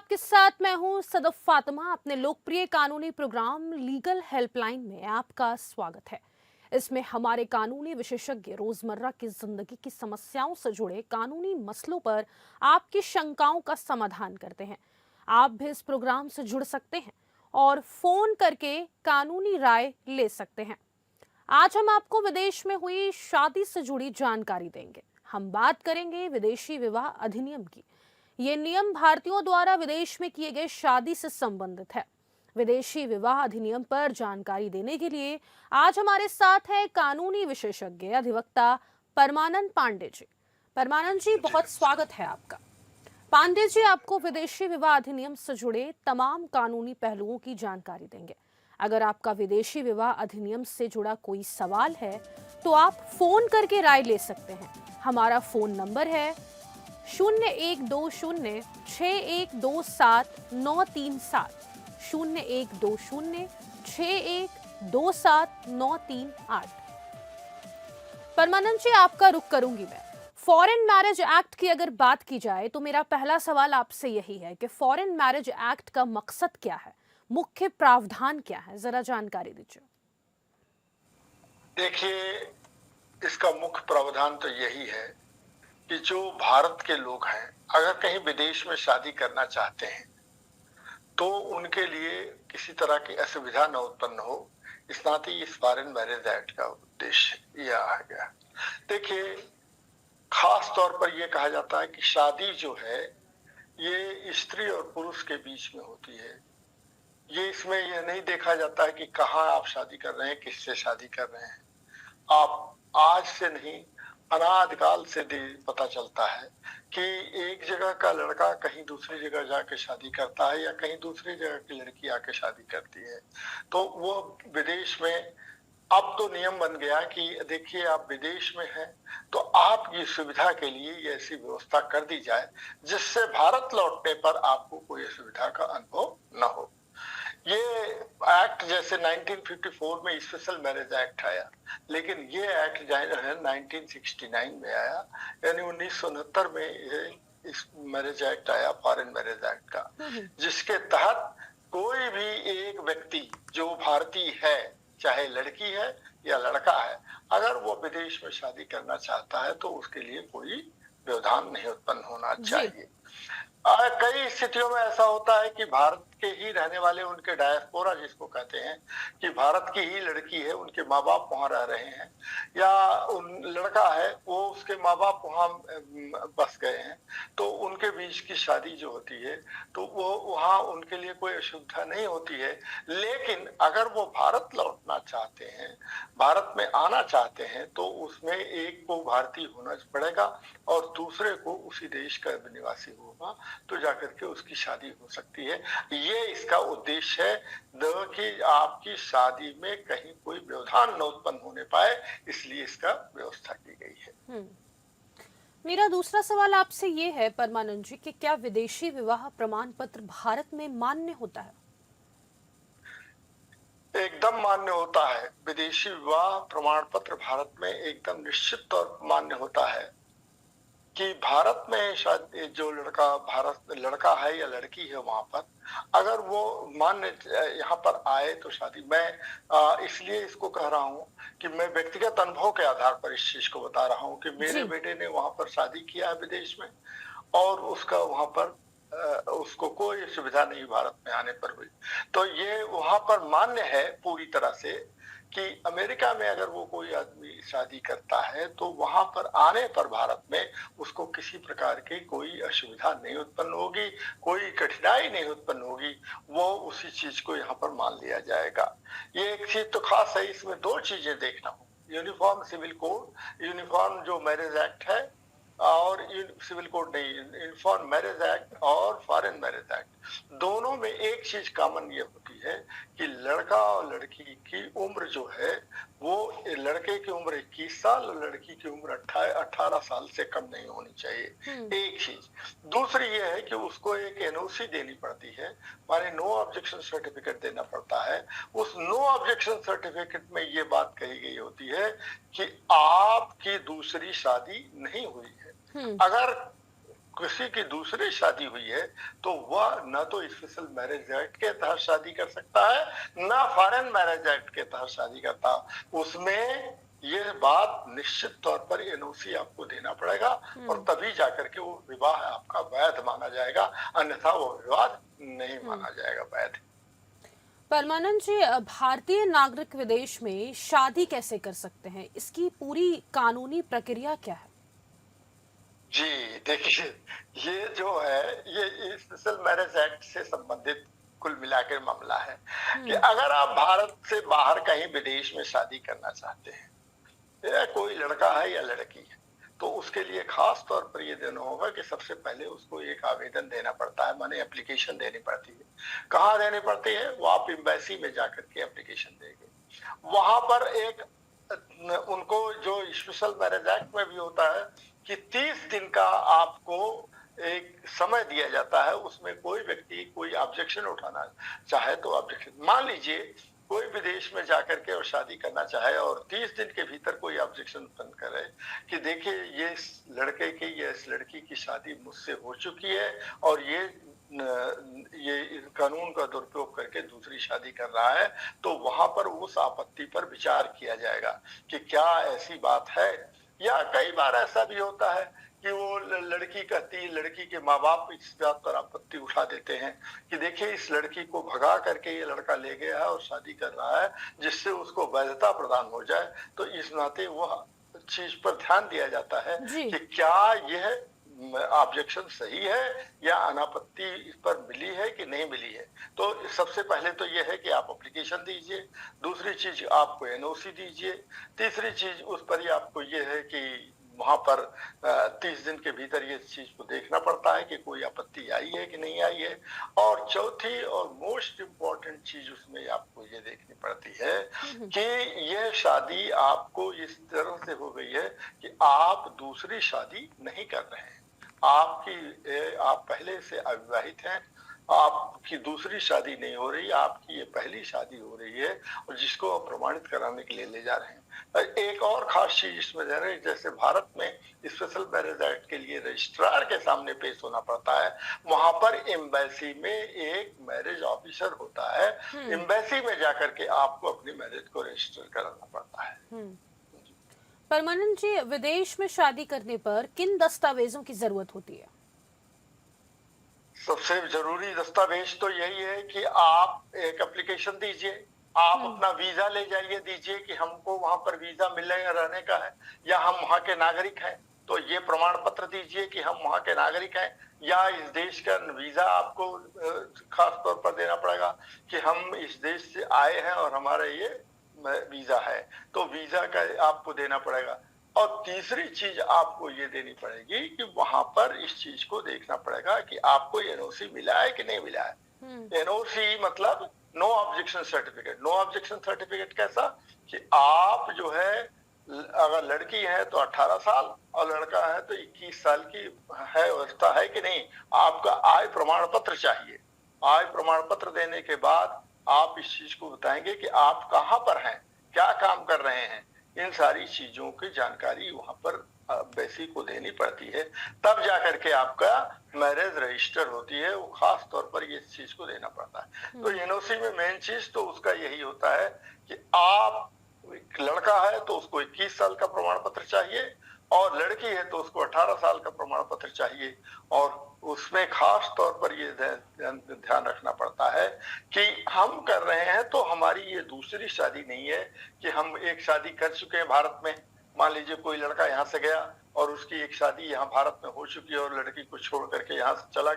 आपके साथ मैं हूं सदफ फातिमा। अपने लोकप्रिय कानूनी प्रोग्राम लीगल हेल्पलाइन में आपका स्वागत है। इसमें हमारे कानूनी विशेषज्ञ रोजमर्रा की जिंदगी की समस्याओं से जुड़े कानूनी मसलों पर आपकी शंकाओं का समाधान करते हैं। आप भी इस प्रोग्राम से जुड़ सकते हैं और फोन करके कानूनी राय ले सकते हैं। आज हम आपको विदेश में हुई शादी से जुड़ी जानकारी देंगे। हम बात करेंगे विदेशी विवाह अधिनियम की। ये नियम भारतीयों द्वारा विदेश में किए गए शादी से संबंधित है। विदेशी विवाह अधिनियम पर जानकारी देने के लिए आज हमारे साथ है कानूनी विशेषज्ञ अधिवक्ता परमानंद पांडे जी। परमानंद जी, बहुत स्वागत है आपका। पांडे जी आपको विदेशी विवाह अधिनियम से जुड़े तमाम कानूनी पहलुओं की जानकारी देंगे। अगर आपका विदेशी विवाह अधिनियम से जुड़ा कोई सवाल है तो आप फोन करके राय ले सकते हैं। हमारा फोन नंबर है 0120612793 0120612793। परमानंद जी, आपका रुख करूंगी मैं। फॉरेन मैरिज एक्ट की अगर बात की जाए तो मेरा पहला सवाल आपसे यही है कि फॉरेन मैरिज एक्ट का मकसद क्या है, मुख्य प्रावधान क्या है, जरा जानकारी दीजिए। देखिए, इसका मुख्य प्रावधान तो यही है कि जो भारत के लोग हैं अगर कहीं विदेश में शादी करना चाहते हैं तो उनके लिए किसी तरह की असुविधा न उत्पन्न हो, इस नाते इस फॉरेन मैरिज एक्ट का उद्देश्य यह आ गया। देखिए, खास तौर पर यह कहा जाता है कि शादी जो है ये स्त्री और पुरुष के बीच में होती है। ये इसमें यह नहीं देखा जाता है कि कहाँ आप शादी कर रहे हैं, किससे शादी कर रहे हैं। आप आज से नहीं, अनादिकाल से पता चलता है कि एक जगह का लड़का कहीं दूसरी जगह जाके शादी करता है या कहीं दूसरी जगह की लड़की आके शादी करती है, तो वो विदेश में अब तो नियम बन गया कि देखिए आप विदेश में हैं तो आपकी सुविधा के लिए ये ऐसी व्यवस्था कर दी जाए जिससे भारत लौटने पर आपको कोई असुविधा का अनुभव न हो। ये एक्ट जैसे 1954 में स्पेशल मैरिज एक्ट आया, लेकिन ये एक्ट जो है 1969 में आया, यानी 1969 में ये इस मैरिज एक्ट आया, फॉरेन मैरिज एक्ट का, जिसके तहत कोई भी एक व्यक्ति जो भारतीय है, चाहे लड़की है या लड़का है, अगर वो विदेश में शादी करना चाहता है तो उसके लिए कोई व्यवधान नहीं उत्पन्न होना चाहिए। कई स्थितियों में ऐसा होता है कि भारत के ही रहने वाले, उनके डायस्पोरा जिसको कहते हैं, कि भारत की ही लड़की है, उनके माँ बाप वहां रह रहे हैं, या उन लड़का है वो उसके माँ बाप वहां बस गए हैं, तो उनके बीच की शादी जो होती है तो वो वहां उनके लिए कोई असुविधा नहीं होती है। लेकिन अगर वो भारत लौटना चाहते हैं, भारत में आना चाहते हैं, तो उसमें एक को भारतीय होना पड़ेगा और दूसरे को उसी देश का निवासी होगा, तो जाकर के उसकी शादी हो सकती है। ये इसका उद्देश्य है कि आपकी शादी में कहीं कोई व्यवधान न उत्पन्न होने पाए, इसलिए इसका व्यवस्था की गई है। मेरा दूसरा सवाल आपसे ये है परमानंद जी कि क्या विदेशी विवाह प्रमाण पत्र भारत में मान्य होता है? एकदम मान्य होता है। विदेशी विवाह प्रमाण पत्र भारत में एकदम निश्चित तौर पर मान्य होता है कि भारत में शायद जो लड़का है या लड़की है वहां पर, अगर वो मान्य यहाँ पर आए तो शादी, मैं इसलिए इसको कह रहा हूँ कि मैं व्यक्तिगत अनुभव के आधार पर इस चीज को बता रहा हूँ कि मेरे बेटे ने वहां पर शादी किया है विदेश में, और उसका वहां पर उसको कोई सुविधा नहीं भारत में आने पर हुई। तो ये वहां पर मान्य है पूरी तरह से कि अमेरिका में अगर वो कोई आदमी शादी करता है तो वहां पर आने पर भारत में उसको किसी प्रकार की कोई असुविधा नहीं उत्पन्न होगी, कोई कठिनाई नहीं उत्पन्न होगी, वो उसी चीज को यहाँ पर मान लिया जाएगा। ये एक चीज तो खास है, इसमें दो चीजें देखना हो, यूनिफॉर्म सिविल कोड, यूनिफॉर्म जो मैरिज एक्ट है, और सिविल कोड नहीं, यूनिफॉर्म मैरिज एक्ट और फॉरेन मैरिज एक्ट, दोनों में एक चीज कॉमन ये होती है कि लड़का और लड़की की उम्र जो है वो, लड़के की उम्र 21 साल और लड़की की उम्र 18 साल से कम नहीं होनी चाहिए। एक चीज। दूसरी ये है कि उसको एक एनओसी देनी पड़ती है, माने नो ऑब्जेक्शन सर्टिफिकेट देना पड़ता है। उस नो ऑब्जेक्शन सर्टिफिकेट में ये बात कही गई होती है कि आपकी दूसरी शादी नहीं हुई है। अगर किसी की दूसरी शादी हुई है तो वह न तो स्पेशल मैरिज एक्ट के तहत शादी कर सकता है, ना फॉरेन मैरिज एक्ट के तहत शादी करता। उसमें ये बात निश्चित तौर पर एनओसी आपको देना पड़ेगा और तभी जाकर के वो विवाह आपका वैध माना जाएगा, अन्यथा वो विवाह नहीं माना जाएगा वैध। परमानंद जी, भारतीय नागरिक विदेश में शादी कैसे कर सकते हैं? इसकी पूरी कानूनी प्रक्रिया क्या है? जी, देखिए, ये जो है ये स्पेशल मैरिज एक्ट से संबंधित कुल मिलाकर मामला है कि हम्म। अगर आप भारत से बाहर कहीं विदेश में शादी करना चाहते हैं, या कोई लड़का है या लड़की है, तो उसके लिए खास तौर पर ये देना होगा कि सबसे पहले उसको एक आवेदन देना पड़ता है, माने एप्लीकेशन देनी पड़ती है। कहाँ देनी पड़ती है? वो आप एम्बेसी में जाकर के एप्लीकेशन देंगे। वहां पर एक उनको जो स्पेशल मैरिज एक्ट में भी होता है कि 30 दिन का आपको एक समय दिया जाता है, उसमें कोई व्यक्ति कोई ऑब्जेक्शन उठाना चाहे तो ऑब्जेक्शन, मान लीजिए कोई विदेश में जाकर के और शादी करना चाहे और 30 दिन के भीतर कोई ऑब्जेक्शन उत्पन्न करे कि देखिए ये इस लड़के की या इस लड़की की शादी मुझसे हो चुकी है और ये कानून का दुरुपयोग करके दूसरी शादी कर रहा है, तो वहां पर उस आपत्ति पर विचार किया जाएगा कि क्या ऐसी बात है। या कई बार ऐसा भी होता है कि वो लड़की कहती है, लड़की के माँ बाप इस बात पर आपत्ति उठा देते हैं कि देखिए इस लड़की को भगा करके ये लड़का ले गया है और शादी कर रहा है जिससे उसको वैधता प्रदान हो जाए, तो इस नाते वह चीज पर ध्यान दिया जाता है जी। कि क्या यह ऑब्जेक्शन सही है या अनापत्ति इस पर मिली है कि नहीं मिली है। तो सबसे पहले तो यह है कि आप एप्लीकेशन दीजिए, दूसरी चीज आपको एनओसी दीजिए, तीसरी चीज उस पर ही आपको यह है कि वहां पर 30 दिन के भीतर ये चीज को देखना पड़ता है कि कोई आपत्ति आई है कि नहीं आई है। और चौथी और मोस्ट इम्पोर्टेंट चीज उसमें आपको ये देखनी पड़ती है कि यह शादी आपको इस तरह से हो गई है कि आप दूसरी शादी नहीं कर रहे हैं, आप पहले से अविवाहित हैं, आपकी दूसरी शादी नहीं हो रही, आपकी ये पहली शादी हो रही है और जिसको आप प्रमाणित कराने के लिए ले जा रहे हैं। एक और खास चीज इसमें दे रहे हैं, जैसे भारत में स्पेशल मैरिज एक्ट के लिए रजिस्ट्रार के सामने पेश होना पड़ता है, वहां पर एम्बेसी में एक मैरिज ऑफिसर होता है, एम्बेसी में जाकर के आपको अपनी मैरिज को रजिस्टर कराना पड़ता है। परमानंद जी, विदेश में शादी करने पर किन दस्तावेजों की जरूरत होती है? सबसे जरूरी दस्तावेज तो यही है कि आप एक एप्लीकेशन दीजिए, आप अपना वीजा ले जाइए, दीजिए कि हमको वहां पर वीजा मिलेगा रहने का है या हम वहां के नागरिक हैं, तो ये प्रमाण पत्र दीजिए कि हम वहां के नागरिक हैं, या इस देश का वीजा आपको खास तौर पर देना पड़ेगा कि हम इस देश से आए हैं और हमारा ये वीजा है, तो वीजा का आपको देना पड़ेगा। और तीसरी चीज आपको ये देनी पड़ेगी कि वहां पर इस चीज को देखना पड़ेगा कि आपको एनओसी मिला है कि नहीं मिला है। एनओसी मतलब no objection certificate. No objection certificate कैसा कि आप जो है अगर लड़की है तो 18 साल और लड़का है तो 21 साल की है, अवस्था है कि नहीं, आपका आय प्रमाण पत्र चाहिए। आय प्रमाण पत्र देने के बाद आप इस चीज को बताएंगे कि आप कहाँ पर हैं, क्या काम कर रहे हैं, इन सारी चीजों की जानकारी वहां पर बेसिक को देनी पड़ती है, तब जाकर के आपका मैरिज रजिस्टर होती है, वो खास तौर पर ये चीज को देना पड़ता है। तो एनओसी में मेन चीज तो उसका यही होता है कि आप लड़का है तो उसको 21 साल का प्रमाण पत्र चाहिए और लड़की है तो उसको 18 साल का प्रमाण पत्र चाहिए। और उसमें खास तौर पर ये ध्यान रखना पड़ता है कि हम कर रहे हैं तो हमारी ये दूसरी शादी नहीं है कि हम एक शादी कर चुके हैं भारत में। मान लीजिए कोई लड़का यहाँ से गया और उसकी एक शादी यहाँ भारत में हो चुकी है और लड़की को छोड़ करके यहाँ से चला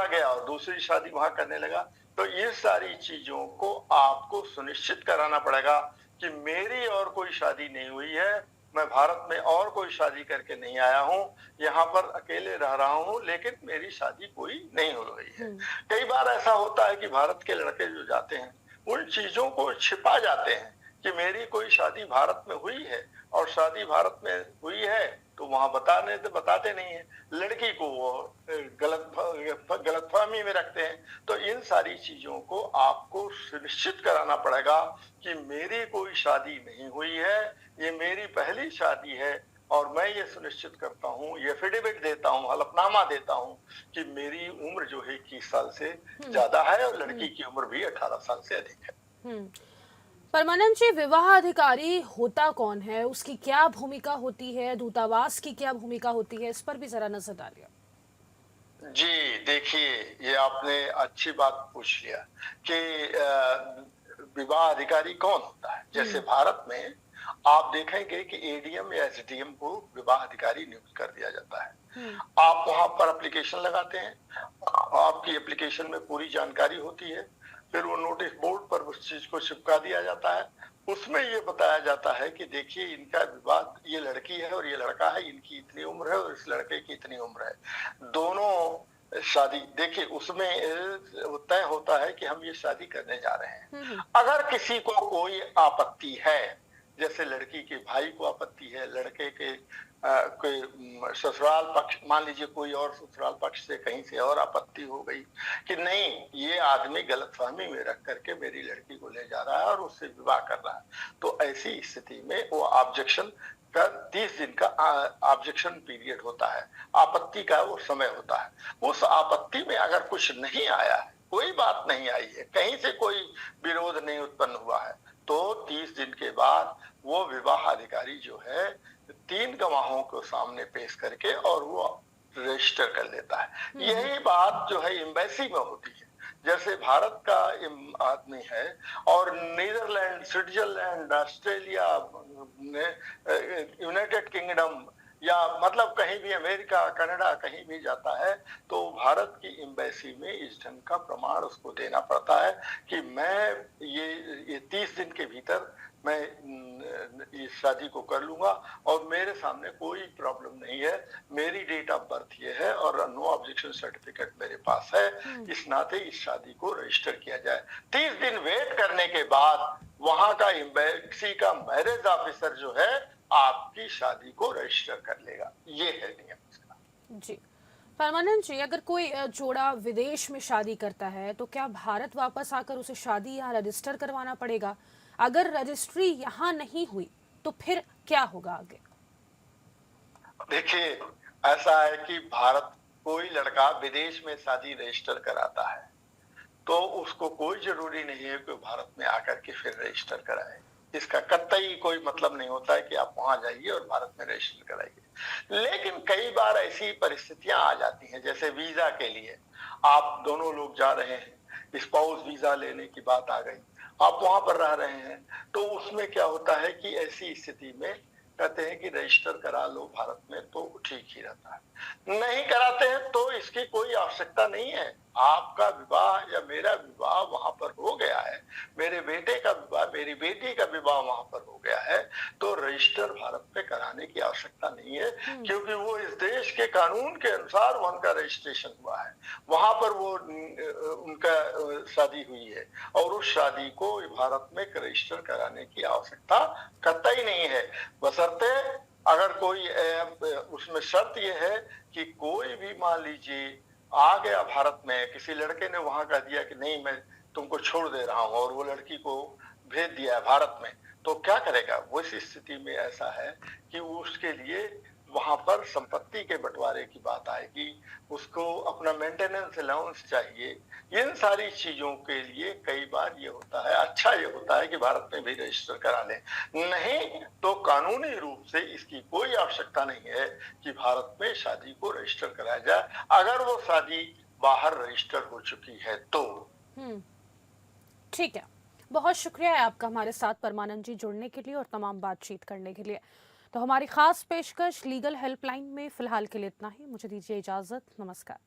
गया और दूसरी शादी वहां करने लगा, तो ये सारी चीजों को आपको सुनिश्चित कराना पड़ेगा कि मेरी और कोई शादी नहीं हुई है, मैं भारत में और कोई शादी करके नहीं आया हूँ, यहाँ पर अकेले रह रहा हूँ, लेकिन मेरी शादी कोई नहीं हो रही है। कई बार ऐसा होता है कि भारत के लड़के जो जाते हैं उन चीजों को छिपा जाते हैं कि मेरी कोई शादी भारत में हुई है और शादी भारत में हुई है तो वहां बताते नहीं है, लड़की को वो गलतफहमी में रखते हैं। तो इन सारी चीजों को आपको सुनिश्चित कराना पड़ेगा कि मेरी कोई शादी नहीं हुई है, ये मेरी पहली शादी है और मैं ये सुनिश्चित करता हूँ, ये एफिडेविट देता हूँ, हलफनामा देता हूँ कि मेरी उम्र जो है 21 साल से हम्म। ज्यादा है और लड़की की उम्र भी 18 साल से अधिक है। हम्म। परमानंद जी, विवाह अधिकारी होता कौन है, उसकी क्या भूमिका होती है, दूतावास की क्या भूमिका होती है, इस पर भी जरा नजर डालिए। जी, देखिए, ये आपने अच्छी बात पूछ लिया कि विवाह अधिकारी कौन होता है। जैसे हम्म। भारत में आप देखेंगे कि एडीएम या एसडीएम को विवाह अधिकारी नियुक्त कर दिया जाता है। हम्म। आप वहां पर एप्लीकेशन लगाते हैं, आपकी एप्लीकेशन में पूरी जानकारी होती है, फिर वो नोटिस बोर्ड पर उस चीज को चिपका दिया जाता है। उसमें ये बताया जाता है कि देखिए, इनका विवाह, ये लड़की है और ये लड़का है, इनकी इतनी उम्र है और इस लड़के की इतनी उम्र है, दोनों शादी, देखिए उसमें तय होता है कि हम ये शादी करने जा रहे हैं। हम्म। अगर किसी को कोई आपत्ति है, जैसे लड़की के भाई को आपत्ति है, लड़के के कोई ससुराल पक्ष, मान लीजिए कोई और ससुराल पक्ष से कहीं से और आपत्ति हो गई कि नहीं, ये आदमी गलतफहमी में रख करके मेरी लड़की को ले जा रहा है और उससे विवाह कर रहा है, तो ऐसी स्थिति में वो ऑब्जेक्शन का 30 दिन का ऑब्जेक्शन पीरियड होता है, आपत्ति का वो समय होता है। उस आपत्ति में अगर कुछ नहीं आया है, कोई बात नहीं आई है, कहीं से कोई विरोध नहीं उत्पन्न हुआ है, तो 30 दिन के बाद वो विवाह अधिकारी जो है 3 गवाहों को सामने पेश करके और वो रजिस्टर कर लेता है। यही बात जो है एम्बेसी में होती है। जैसे भारत का आदमी है और Netherland, Switzerland, Australia, United Kingdom या मतलब कहीं भी अमेरिका, कनाडा कहीं भी जाता है, तो भारत की एम्बेसी में इस ढंग का प्रमाण उसको देना पड़ता है कि मैं ये 30 दिन के भीतर मैं इस शादी को कर लूंगा और मेरे सामने कोई प्रॉब्लम नहीं है, मेरी डेट ऑफ बर्थ ये है और नो ऑब्जेक्शन सर्टिफिकेट मेरे पास है, इस नाते इस शादी को रजिस्टर किया जाए। 30 दिन वेट करने के बाद वहां का एम्बेसी का मैरिज ऑफिसर जो है आपकी शादी को रजिस्टर कर लेगा। ये है नियम इसका। जी। परमानंद जी, अगर कोई जोड़ा विदेश में शादी करता है तो क्या भारत वापस आकर उसे शादी यहाँ रजिस्टर करवाना पड़ेगा? अगर रजिस्ट्री यहाँ नहीं हुई तो फिर क्या होगा आगे? देखिए, ऐसा है कि भारत, कोई लड़का विदेश में शादी रजिस्टर कराता है तो उसको कोई जरूरी नहीं है कि भारत में आकर के फिर रजिस्टर कराए। इसका कतई कोई मतलब नहीं होता है कि आप वहां जाइए और भारत में रजिस्टर कराइए। लेकिन कई बार ऐसी परिस्थितियां आ जाती हैं, जैसे वीजा के लिए आप दोनों लोग जा रहे हैं, स्पाउस वीजा लेने की बात आ गई, आप वहां पर रह रहे हैं, तो उसमें क्या होता है कि ऐसी स्थिति में कहते हैं कि रजिस्टर करा लो भारत में तो ठीक ही रहता है। नहीं कराते हैं तो इसकी कोई आवश्यकता नहीं है। आपका विवाह या मेरा विवाह वहां पर हो गया है, मेरे बेटे का विवाह, मेरी बेटी का विवाह वहां पर हो गया है, तो रजिस्टर भारत में कराने की आवश्यकता नहीं है, क्योंकि वो इस देश के कानून के अनुसार उनका रजिस्ट्रेशन हुआ है, वहां पर वो उनका शादी हुई है और उस शादी को भारत में रजिस्टर कराने की आवश्यकता कतई नहीं है। बशर्ते अगर कोई उसमें शर्त यह है कि कोई भी, मान लीजिए आ गया भारत में, किसी लड़के ने वहां कह दिया कि नहीं मैं तुमको छोड़ दे रहा हूं और वो लड़की को भेज दिया है भारत में, तो क्या करेगा वो? इस स्थिति में ऐसा है कि उसके लिए वहां पर संपत्ति के बंटवारे की बात आएगी, उसको अपना मेंटेनेंस अलाउंस चाहिए। इन सारी चीजों के लिए कई बार ये होता है, अच्छा ये होता है कि भारत में भी रजिस्टर करा लें, नहीं तो कानूनी रूप से इसकी कोई आवश्यकता नहीं है कि भारत में शादी को रजिस्टर कराया जाए, अगर वो शादी बाहर रजिस्टर हो चुकी है तो। ठीक है, बहुत शुक्रिया है आपका हमारे साथ परमानंद जी जुड़ने के लिए और तमाम बातचीत करने के लिए। तो हमारी खास पेशकश लीगल हेल्पलाइन में फिलहाल के लिए इतना ही। मुझे दीजिए इजाजत। नमस्कार।